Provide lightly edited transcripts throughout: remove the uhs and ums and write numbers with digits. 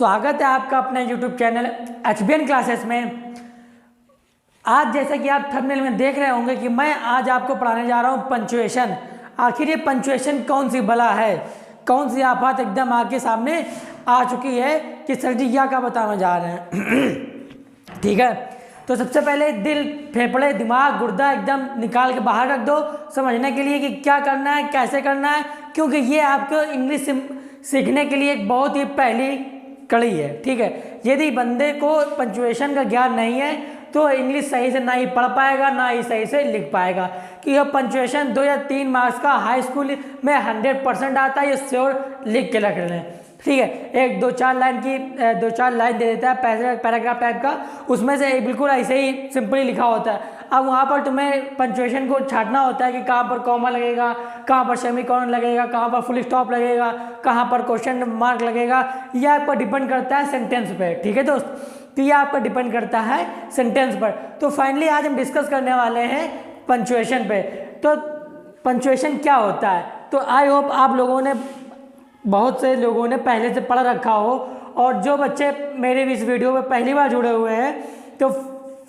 स्वागत है आपका अपने YouTube चैनल HBN क्लासेस में। आज जैसा कि आप थंबनेल में देख रहे होंगे कि मैं आज आपको पढ़ाने जा रहा हूँ पंचुएशन। आखिर ये पंचुएशन कौन सी बला है, कौन सी आफत एकदम आपके सामने आ चुकी है कि सर जी क्या बताना जा रहे हैं। ठीक है, तो सबसे पहले दिल, फेफड़े, दिमाग, गुर्दा एकदम निकाल के बाहर रख दो समझने के लिए कि क्या करना है, कैसे करना है, क्योंकि ये आपको इंग्लिश सीखने के लिए एक बहुत ही पहली कड़ी है। ठीक है, यदि बंदे को पंचुएशन का ज्ञान नहीं है तो इंग्लिश सही से ना ही पढ़ पाएगा ना ही सही से लिख पाएगा। कि यह पंचुएशन 2 या 3 मार्क्स का हाई स्कूल में 100% आता है, ये श्योर लिख के रख लें। ठीक है, एक 2-4 लाइन की 2-4 लाइन दे देता है पैराग्राफ टाइप का, उसमें से बिल्कुल ऐसे ही सिंपली लिखा होता है। अब वहाँ पर तुम्हें पंचुएशन को छांटना होता है कि कहाँ पर कॉमा लगेगा, कहाँ पर सेमीकोलन लगेगा, कहाँ पर फुल स्टॉप लगेगा, कहाँ पर क्वेश्चन मार्क लगेगा। यह आप पर डिपेंड करता है सेंटेंस पे। ठीक है दोस्त, तो यह आप पर डिपेंड करता है सेंटेंस पर। तो फाइनली आज हम डिस्कस करने वाले हैं पंचुएशन पे। तो पंचुएशन क्या होता है, तो आई होप आप लोगों ने, बहुत से लोगों ने पहले से पढ़ रखा हो, और जो बच्चे मेरे इस वीडियो में पहली बार जुड़े हुए हैं तो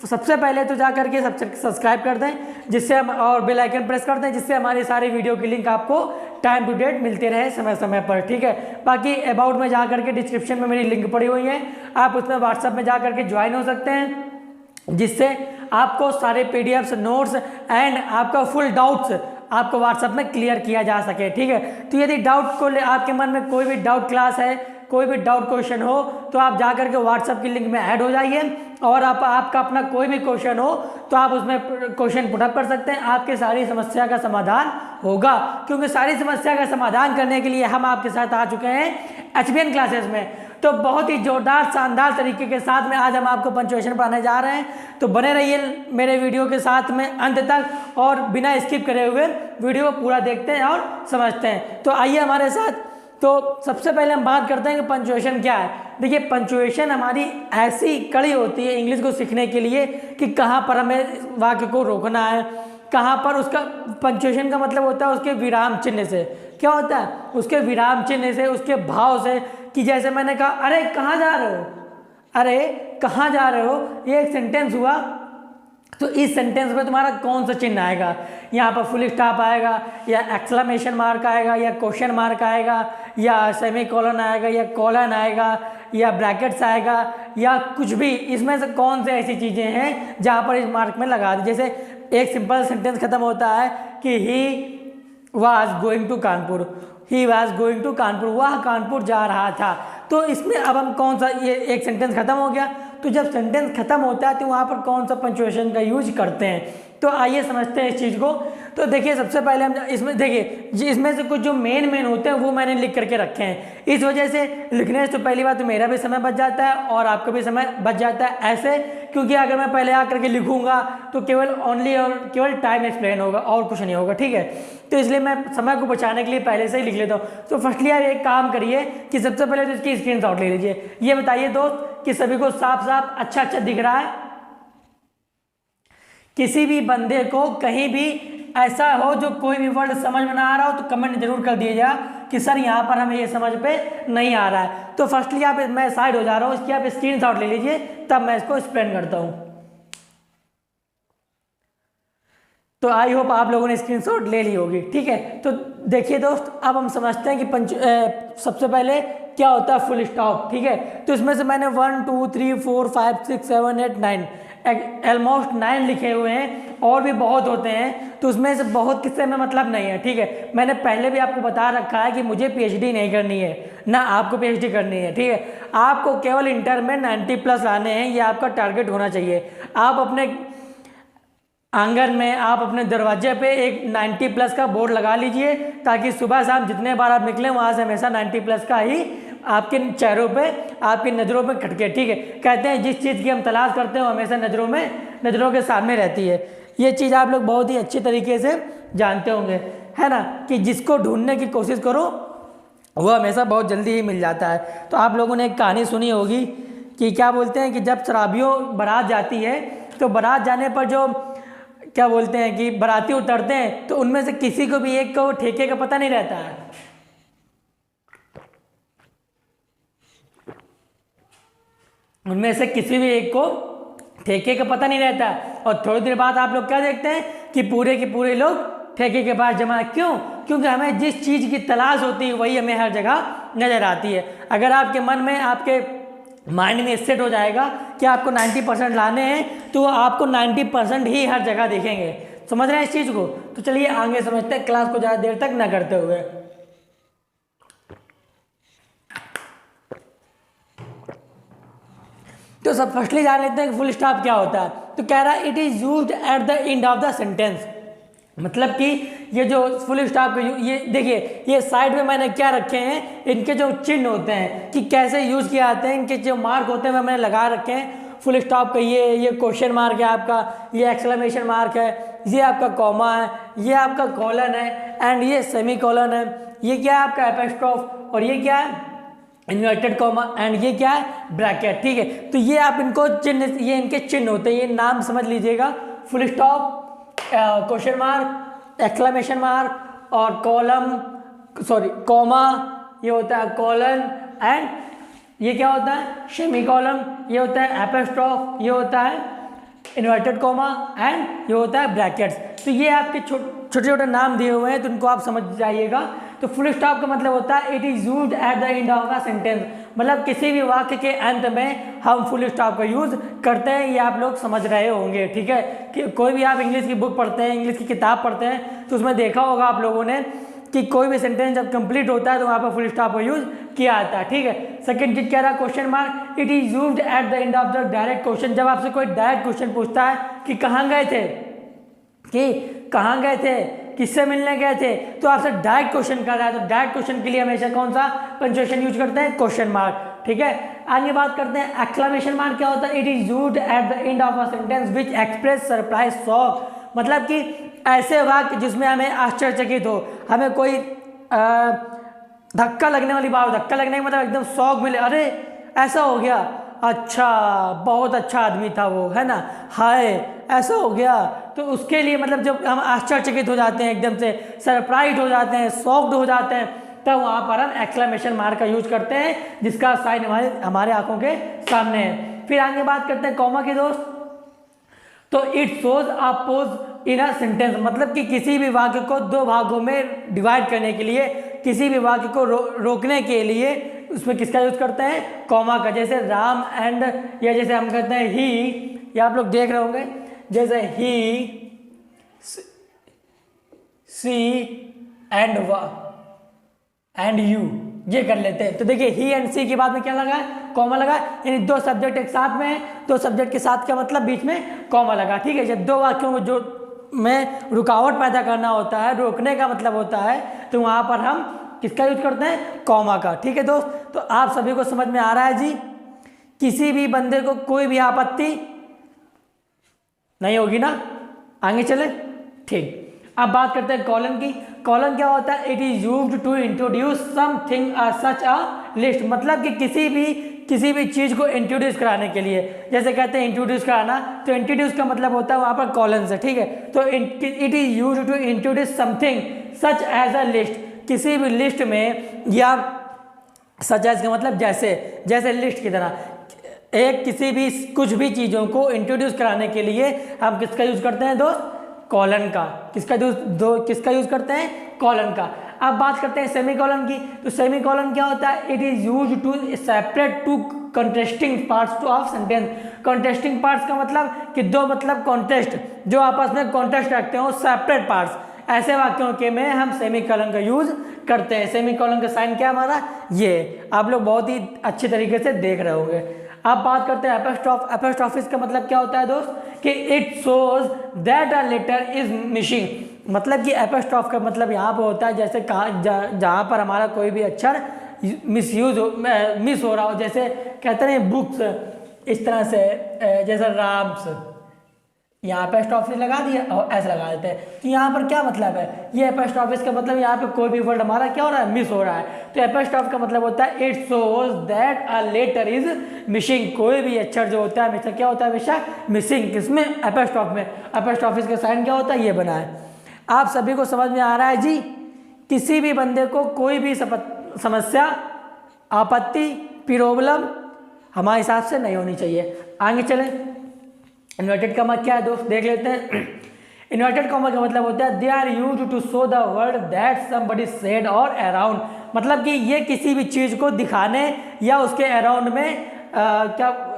सबसे पहले तो जा करके सब्सक्राइब कर दें, जिससे हम, और बेल आइकन प्रेस कर दें, जिससे हमारी सारी वीडियो की लिंक आपको टाइम टू डेट मिलते रहे समय समय पर। ठीक है, बाकी अबाउट में जा करके डिस्क्रिप्शन में मेरी लिंक पड़ी हुई है, आप उसमें व्हाट्सएप में जा करके ज्वाइन हो सकते हैं, जिससे आपको सारे पीडीएफ्स, नोट्स एंड आपका फुल डाउट्स आपको व्हाट्सएप में क्लियर किया जा सके। ठीक है, तो यदि डाउट को आपके मन में कोई भी डाउट क्लास है, कोई भी डाउट क्वेश्चन हो, तो आप जाकर के व्हाट्सएप की लिंक में ऐड हो जाइए, और आपका अपना कोई भी क्वेश्चन हो तो आप उसमें क्वेश्चन पुटअप कर सकते हैं। आपकी सारी समस्या का समाधान होगा, क्योंकि सारी समस्या का समाधान करने के लिए हम आपके साथ आ चुके हैं HBN क्लासेस में। तो बहुत ही जोरदार शानदार तरीके के साथ में आज हम आपको पंचुएशन पढ़ाने जा रहे हैं। तो बने रहिए मेरे वीडियो के साथ में अंत तक, और बिना स्किप करे हुए वीडियो को पूरा देखते हैं और समझते हैं। तो आइए हमारे साथ। तो सबसे पहले हम बात करते हैं कि पंचुएशन क्या है। देखिए, पंचुएशन हमारी ऐसी कड़ी होती है इंग्लिश को सीखने के लिए कि कहाँ पर हमें वाक्य को रोकना है, कहाँ पर उसका पंचुएशन का मतलब होता है उसके विराम चिन्ह से। क्या होता है? उसके विराम चिन्ह से, उसके भाव से। कि जैसे मैंने कहा, अरे कहाँ जा रहे हो, अरे कहाँ जा रहे हो, ये एक सेंटेंस हुआ, तो इस सेंटेंस में तुम्हारा कौन सा चिन्ह आएगा? यहाँ पर फुल स्टॉप आएगा, या एक्सक्लेमेशन मार्क आएगा, या क्वेश्चन मार्क आएगा, या सेमीकोलन आएगा, या कोलन आएगा, या ब्रैकेट्स आएगा, या कुछ भी। इसमें से कौन से ऐसी चीज़ें हैं जहाँ पर इस मार्क में लगा दी? जैसे एक सिंपल सेंटेंस खत्म होता है कि he was going to Kanpur, he was going to Kanpur, वह कानपुर जा रहा था। तो इसमें अब हम कौन सा, ये एक सेंटेंस खत्म हो गया, तो जब सेंटेंस खत्म होता है तो वहाँ पर कौन सा पंचुएशन का यूज करते हैं? तो आइए समझते हैं इस चीज़ को। तो देखिए, सबसे पहले हम इसमें देखिए, इसमें से कुछ जो मेन होते हैं वो मैंने लिख करके रखे हैं। इस वजह से लिखने से तो पहली बात तो मेरा भी समय बच जाता है और आपका भी समय बच जाता है। ऐसे क्योंकि अगर मैं पहले आकर के लिखूंगा तो केवल टाइम एक्सप्लेन होगा और कुछ नहीं होगा। ठीक है, तो इसलिए मैं समय को बचाने के लिए पहले से ही लिख लेता हूँ। तो फर्स्टली आप एक काम करिए कि सबसे पहले तो इसकी स्क्रीनशॉट ले लीजिए। ये बताइए दोस्त कि सभी को साफ साफ अच्छा दिख रहा है? किसी भी बंदे को कहीं भी ऐसा हो जो कोई भी वर्ड समझ में ना आ रहा हो तो कमेंट जरूर कर दीजिएगा कि सर यहाँ पर हमें ये समझ पे नहीं आ रहा है। तो फर्स्टली आप, मैं साइड हो जा रहा हूँ, इसकी आप स्क्रीनशॉट ले लीजिए, तब मैं इसको एक्सप्लेन करता हूँ। तो आई होप आप लोगों ने स्क्रीनशॉट ले ली होगी। ठीक है, तो देखिए दोस्त, अब हम समझते हैं कि सबसे पहले क्या होता है फुल स्टॉप। ठीक है, तो इसमें से मैंने 1 2 3 4 5 6 7 8 9 ऑलमोस्ट 9 लिखे हुए हैं, और भी बहुत होते हैं, तो उसमें से बहुत किस्से में मतलब नहीं है। ठीक है, मैंने पहले भी आपको बता रखा है कि मुझे पीएचडी नहीं करनी है, ना आपको पीएचडी करनी है। ठीक है, आपको केवल इंटर में 90+ लाने हैं, ये आपका टारगेट होना चाहिए। आप अपने आंगन में, आप अपने दरवाजे पे एक 90+ का बोर्ड लगा लीजिए, ताकि सुबह शाम जितने बार आप निकलें वहाँ से हमेशा 90+ का ही आपके चेहरों पे, आपकी नज़रों में खटके। ठीक है, कहते हैं जिस चीज़ की हम तलाश करते हैं वो हमेशा नज़रों के सामने रहती है। ये चीज़ आप लोग बहुत ही अच्छे तरीके से जानते होंगे, है ना, कि जिसको ढूंढने की कोशिश करो वो हमेशा बहुत जल्दी ही मिल जाता है। तो आप लोगों ने एक कहानी सुनी होगी कि क्या बोलते हैं कि जब शराबियों बारात जाती है तो बारात जाने पर जो क्या बोलते हैं कि बाराती उतरते हैं तो उनमें से किसी को भी एक को ठेके का पता नहीं रहता है। उनमें से किसी भी एक को ठेके का पता नहीं रहता, और थोड़ी देर बाद आप लोग क्या देखते हैं कि पूरे के पूरे लोग ठेके के पास जमा। क्यों? क्योंकि हमें जिस चीज़ की तलाश होती है वही हमें हर जगह नज़र आती है। अगर आपके मन में, आपके माइंड में सेट हो जाएगा कि आपको 90% लाने हैं, तो आपको 90% ही हर जगह दिखेंगे। समझ रहे हैं इस चीज़ को? तो चलिए आगे समझते हैं, क्लास को ज़्यादा देर तक ना करते हुए। तो सब फर्स्टली जान लेते हैं कि फुल स्टॉप क्या होता है। तो कह रहा है it is used at the end of the sentence, मतलब कि ये जो फुल स्टॉप, ये देखिए ये साइड में मैंने क्या रखे हैं, इनके जो चिन्ह होते हैं कि कैसे यूज़ किए जाते हैं, इनके जो मार्क होते हैं मैंने लगा रखे हैं। फुल स्टॉप का ये क्वेश्चन मार्क है आपका, ये एक्सक्लेमेशन मार्क है, ये आपका कॉमा है, ये आपका कॉलन है, एंड ये सेमी कॉलन है, ये क्या है आपका एपोस्ट्रोफ, और ये क्या है इन्वर्टेड कॉमा, एंड ये क्या है ब्रैकेट। ठीक है, तो ये आप इनको चिन्ह, ये इनके चिन्ह होते हैं, ये नाम समझ लीजिएगा। Full stop, question mark, exclamation mark और कॉमा, ये होता है कॉलन, एंड ये क्या होता है सेमी कॉलन, ये होता है एपोस्ट्रोफ, ये होता है इन्वर्टेड कॉमा, एंड ये होता है ब्रैकेट्स। तो ये आपके छोटे छोटे नाम दिए हुए हैं, तो इनको आप समझ जाइएगा। तो फुल स्टॉप का मतलब होता है it is used at the end of the sentence, मतलब किसी भी वाक्य के अंत में हम फुल स्टॉप का यूज़ करते हैं। ये आप लोग समझ रहे होंगे, ठीक है। कि कोई भी आप इंग्लिश की बुक पढ़ते हैं, इंग्लिश की किताब पढ़ते हैं, तो उसमें देखा होगा आप लोगों ने कि कोई भी सेंटेंस जब कंप्लीट होता है तो वहाँ पर फुल स्टॉप का यूज़ किया जाता है, ठीक है। सेकंड चीज कह रहा है question mark, it is used at the end of the direct question, जब आपसे कोई डायरेक्ट क्वेश्चन पूछता है कि कहाँ गए थे, किससे मिलने गए थे, तो आपसे डायरेक्ट क्वेश्चन कर रहा है, तो डायरेक्ट क्वेश्चन के लिए हमेशा कौन सा पंक्चुएशन यूज करते हैं, क्वेश्चन मार्क, ठीक है। आगे बात करते हैं एक्सक्लेमेशन मार्क क्या होता है, it is used at the end of a sentence which express surprise shock, मतलब कि ऐसे वाक्य जिसमें हमें आश्चर्यचकित हो, हमें कोई धक्का लगने वाली बात, धक्का लगने का मतलब एकदम शॉक मिले, अरे ऐसा हो गया, अच्छा बहुत अच्छा आदमी था वो, है ना, हाय ऐसा हो गया, तो उसके लिए मतलब जब हम आश्चर्यचकित हो जाते हैं, एकदम से सरप्राइज हो जाते हैं, शॉक्ड हो जाते हैं, तब वहाँ पर हम एक्सक्लेमेशन मार्क का यूज करते हैं, जिसका साइन हमारे आंखों के सामने है। फिर आगे बात करते हैं कॉमा की दोस्त, तो it shows a pause in a sentence, मतलब कि किसी भी वाक्य को दो भागों में डिवाइड करने के लिए, किसी भी वाक्य को रोकने के लिए उसमें किसका यूज करते हैं, कॉमा का। जैसे राम एंड, या जैसे हम कहते हैं ही, या आप लोग देख रहे होंगे जैसे ही, सी एंड यू, ये कर लेते हैं। तो देखिए ही एंड सी के बाद में क्या लगा है, कॉमा लगा, यानी दो सब्जेक्ट एक साथ में है, दो सब्जेक्ट के साथ का मतलब बीच में कॉमा लगा, ठीक है। जब दो वाक्यों को जो में रुकावट पैदा करना होता है, रोकने का मतलब होता है, तो वहाँ पर हम किसका यूज करते हैं, कॉमा का, ठीक है दोस्त। तो आप सभी को समझ में आ रहा है जी, किसी भी बंदे को कोई भी आपत्ति नहीं होगी ना, आगे चले, ठीक। अब बात करते हैं कॉलन की। कॉलन क्या होता है, it is used to introduce something such a list, मतलब कि किसी भी चीज़ को इंट्रोड्यूस कराने के लिए, जैसे कहते हैं इंट्रोड्यूस कराना, तो इंट्रोड्यूस का मतलब होता है वहाँ पर कॉलन से, ठीक है। तो it is used to introduce something such as a list, किसी भी लिस्ट में, या सच एज का मतलब जैसे लिस्ट की तरह, किसी भी कुछ भी चीज़ों को इंट्रोड्यूस कराने के लिए हम किसका यूज करते हैं दोस्त, कॉलन का। किसका यूज करते हैं, कॉलन का। अब बात करते हैं सेमी कॉलन की। तो सेमी कॉलन क्या होता है, it is use to separate two contrasting parts of sentence. Contrasting parts का मतलब कि दो मतलब कॉन्ट्रास्ट, जो आपस में कॉन्ट्रास्ट रखते हो, सेपरेट पार्ट्स, ऐसे वाक्यों के में हम सेमी कॉलन का यूज करते हैं। सेमी कॉलन का साइन क्या हमारा, ये आप लोग बहुत ही अच्छे तरीके से देख रहे होंगे। अब बात करते हैं एपोस्ट्रोफ। एपोस्ट्रोफिस का मतलब क्या होता है दोस्त, कि it shows that a letter is missing, मतलब कि एपोस्ट्रोफ का मतलब यहाँ पर होता है जैसे जहाँ पर हमारा कोई भी अक्षर मिस हो रहा हो, जैसे कहते हैं बुक्स, इस तरह से, जैसे राम्स, यहाँ पे एपोस्ट्रोफिस लगा दिया और ऐसे लगा देते हैं। तो यहाँ पर क्या मतलब है, ये एपोस्ट्रोफिस का मतलब यहाँ पे कोई भी वर्ड हमारा क्या हो रहा है, मिस हो रहा है। तो एपोस्ट्रोफ का मतलब होता है it shows that a letter is missing, कोई भी अक्षर जो होता है हमेशा क्या होता है, हमेशा मिसिंग, किसमें, एपोस्ट्रोफ में। एपोस्ट्रोफिस का साइन क्या होता है, ये बना है। आप सभी को समझ में आ रहा है जी, किसी भी बंदे को कोई भी समस्या, आपत्ति, प्रॉब्लम हमारे हिसाब से नहीं होनी चाहिए। आगे चलें, इन्वर्टेड कॉमा क्या है दोस्त देख लेते हैं। इन्वर्टेड कॉमा का मतलब होता है they are used to show the word that somebody said or around, मतलब कि ये किसी भी चीज़ को दिखाने या उसके अराउंड में क्या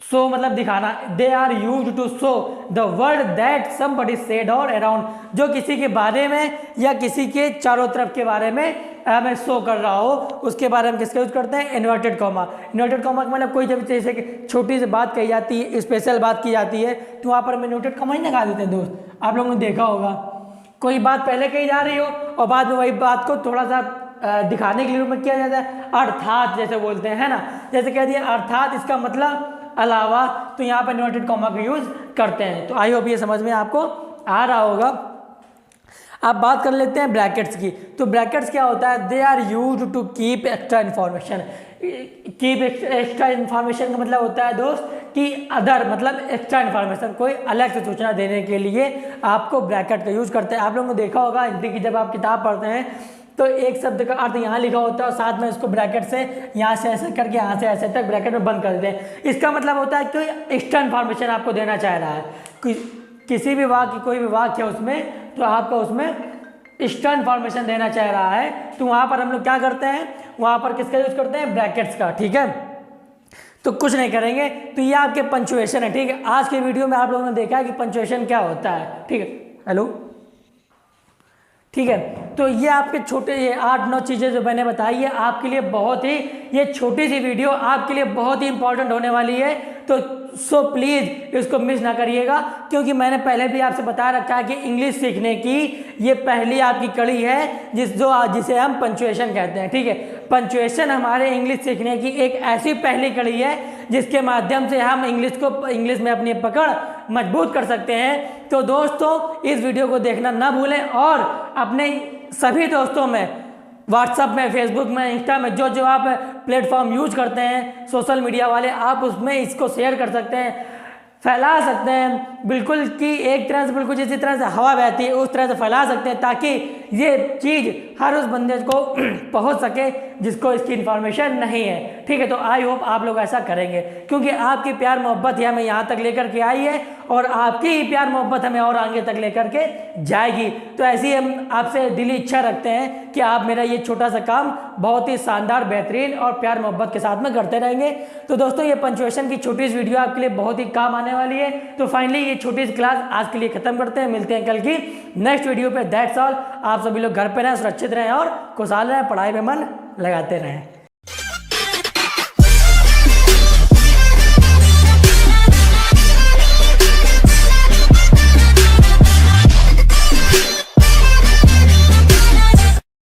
सो मतलब दिखाना। They are used to show the word that somebody said or around, जो किसी के बारे में या किसी के चारों तरफ के बारे में मैं शो कर रहा हो, उसके बारे में किसका यूज करते हैं, इन्वर्टेड कॉमा। इन्वर्टेड कॉमा का मतलब कोई जब जैसे कि छोटी सी बात कही जाती है, स्पेशल बात की जाती है, तो वहाँ पर हम इन्वर्टेड कॉमा ही लगा देते हैं दोस्त। आप लोगों ने देखा होगा कोई बात पहले कही जा रही हो और बाद में वही बात को थोड़ा सा दिखाने के लिए में किया जाता है, अर्थात जैसे बोलते हैं, है ना, जैसे कह दिया अर्थात इसका मतलब अलावा, तो यहाँ पर इन्वर्टेड कॉमा का यूज करते हैं। तो आई होप ये समझ में आपको आ रहा होगा। अब बात कर लेते हैं ब्रैकेट्स की। तो ब्रैकेट्स क्या होता है, they are used to keep extra information. Keep extra information का मतलब होता है दोस्त कि अदर मतलब एक्स्ट्रा इन्फॉर्मेशन, कोई अलग से सूचना देने के लिए आपको ब्रैकेट का यूज करते हैं। आप लोगों ने देखा होगा हिंदी की जब आप किताब पढ़ते हैं तो एक शब्द का अर्थ यहाँ लिखा होता है और साथ में इसको ब्रैकेट से यहाँ से ऐसे करके यहाँ से ऐसे तक ब्रैकेट में बंद कर देते हैं। इसका मतलब होता है कि एक्स्ट्रा इन्फॉर्मेशन आपको देना चाह रहा है, किसी भी वाक्य कोई भी वाक्य है उसमें, तो आपको उसमें एक्स्ट्रा इन्फॉर्मेशन देना चाह रहा है, तो वहाँ पर हम लोग क्या करते हैं, वहाँ पर किसका यूज करते हैं, ब्रैकेट्स का। ठीक है, तो कुछ नहीं करेंगे, तो ये आपके पंचुएशन है। ठीक है, आज के वीडियो में आप लोगों ने देखा है कि पंचुएशन क्या होता है। ठीक है, हेलो, ठीक है, तो ये आपके छोटे ये 8-9 चीज़ें जो मैंने बताई है आपके लिए बहुत ही, ये छोटी सी वीडियो आपके लिए बहुत ही इंपॉर्टेंट होने वाली है। तो सो प्लीज़ इसको मिस ना करिएगा, क्योंकि मैंने पहले भी आपसे बता रखा है कि इंग्लिश सीखने की ये पहली आपकी कड़ी है जिसे हम पंचुएशन कहते हैं। ठीक है, पंचुएशन हमारे इंग्लिश सीखने की एक ऐसी पहली कड़ी है जिसके माध्यम से हम इंग्लिश में अपनी पकड़ मजबूत कर सकते हैं। तो दोस्तों इस वीडियो को देखना ना भूलें और अपने सभी दोस्तों में, व्हाट्सएप में, फेसबुक में, इंस्टा में, जो आप प्लेटफॉर्म यूज करते हैं सोशल मीडिया वाले, आप उसमें इसको शेयर कर सकते हैं, फैला सकते हैं, बिल्कुल कि एक तरह से बिल्कुल जिस तरह से हवा बहती है उस तरह से फैला सकते हैं, ताकि ये चीज़ हर उस बंदे को पहुंच सके जिसको इसकी इन्फॉर्मेशन नहीं है। ठीक है, तो आई होप आप लोग ऐसा करेंगे, क्योंकि आपकी प्यार मोहब्बत ही हमें यहाँ तक लेकर के आई है और आपकी ही प्यार मोहब्बत हमें और आगे तक लेकर के जाएगी। तो ऐसी हम आपसे दिली इच्छा रखते हैं कि आप मेरा ये छोटा सा काम बहुत ही शानदार, बेहतरीन और प्यार मोहब्बत के साथ में करते रहेंगे। तो दोस्तों ये पंचुएशन की छोटी सी वीडियो आपके लिए बहुत ही काम आने वाली है। तो फाइनली ये छोटी सी क्लास आज के लिए खत्म करते हैं, मिलते हैं कल की नेक्स्ट वीडियो पे। That's all. आप सभी लोग घर पे रहें, सुरक्षित रहें और खुशहाल रहें, पढ़ाई में मन लगाते रहें।